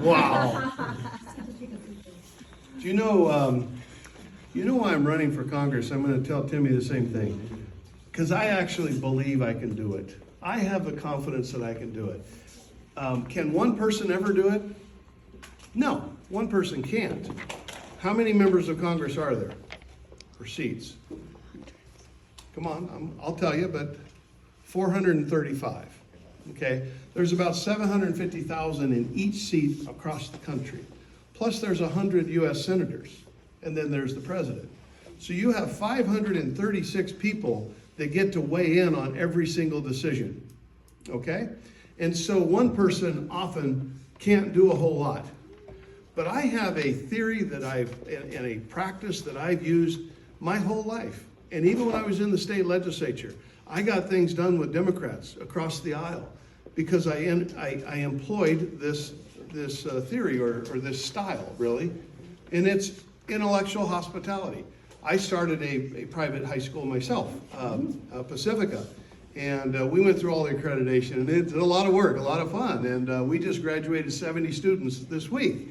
Wow. Do you know why I'm running for Congress? I'm going to tell Timmy the same thing. Because I actually believe I can do it. I have the confidence that I can do it. Can one person ever do it? No, one person can't. How many members of Congress are there for seats? Come on, I'll tell you, but 435. Okay, there's about 750,000 in each seat across the country. Plus there's 100 U.S. senators, and then there's the president. So you have 536 people that get to weigh in on every single decision, okay? And so one person often can't do a whole lot. But I have a theory that and a practice that I've used my whole life. And even when I was in the state legislature, I got things done with Democrats across the aisle because I employed this theory or this style, really, and it's intellectual hospitality. I started a private high school myself, Pacifica, and we went through all the accreditation, and it's a lot of work, a lot of fun, and we just graduated 70 students this week,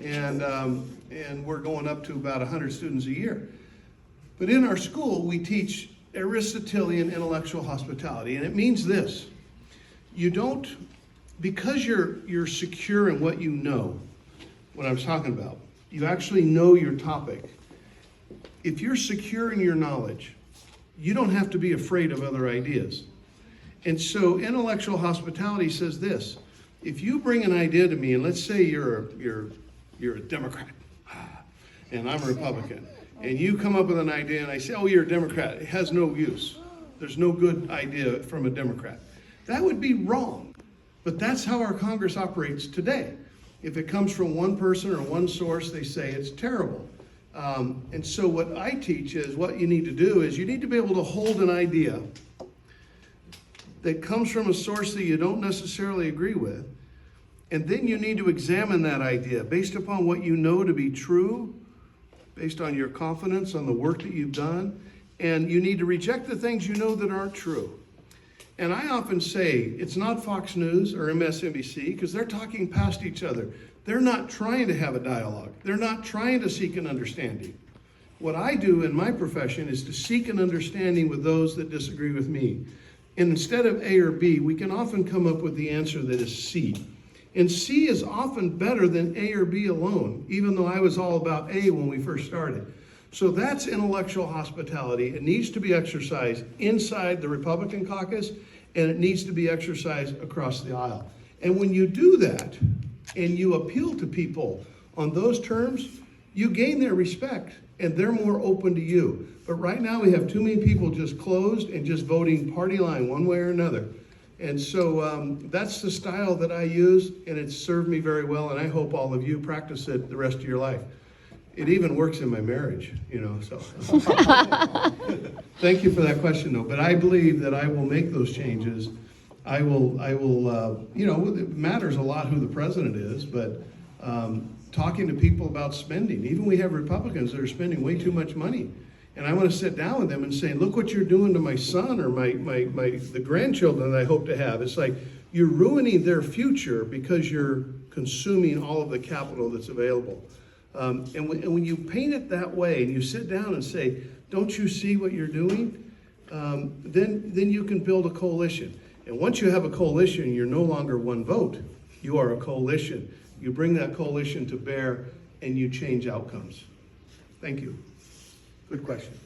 and we're going up to about 100 students a year. But in our school, we teach Aristotelian intellectual hospitality, and it means this: you don't, because you're secure in what you know, what I was talking about, you actually know your topic. If you're secure in your knowledge, you don't have to be afraid of other ideas. And so intellectual hospitality says this: if you bring an idea to me, and let's say you're a Democrat, and I'm a Republican, and you come up with an idea, and I say, oh, you're a Democrat, it has no use. There's no good idea from a Democrat. That would be wrong. But that's how our Congress operates today. If it comes from one person or one source, they say it's terrible. And so what I teach is what you need to do is you need to be able to hold an idea that comes from a source that you don't necessarily agree with, and then you need to examine that idea based upon what you know to be true, based on your confidence on the work that you've done, and you need to reject the things you know that aren't true. And I often say it's not Fox News or MSNBC because they're talking past each other. They're not trying to have a dialogue. They're not trying to seek an understanding. What I do in my profession is to seek an understanding with those that disagree with me. And instead of A or B, we can often come up with the answer that is C. And C is often better than A or B alone, even though I was all about A when we first started. So that's intellectual hospitality. It needs to be exercised inside the Republican caucus, and it needs to be exercised across the aisle. And when you do that, and you appeal to people on those terms, you gain their respect, and they're more open to you. But right now we have too many people just closed and just voting party line one way or another. And so that's the style that I use, and it's served me very well, and I hope all of you practice it the rest of your life. It even works in my marriage, so. Thank you for that question, though. But I believe that I will make those changes. I will, it matters a lot who the president is, but talking to people about spending. Even we have Republicans that are spending way too much money. And I want to sit down with them and say, look what you're doing to my son or the grandchildren that I hope to have. It's like you're ruining their future because you're consuming all of the capital that's available. And when you paint it that way and you sit down and say, don't you see what you're doing? Then you can build a coalition. And once you have a coalition, you're no longer one vote. You are a coalition. You bring that coalition to bear and you change outcomes. Thank you. Good question.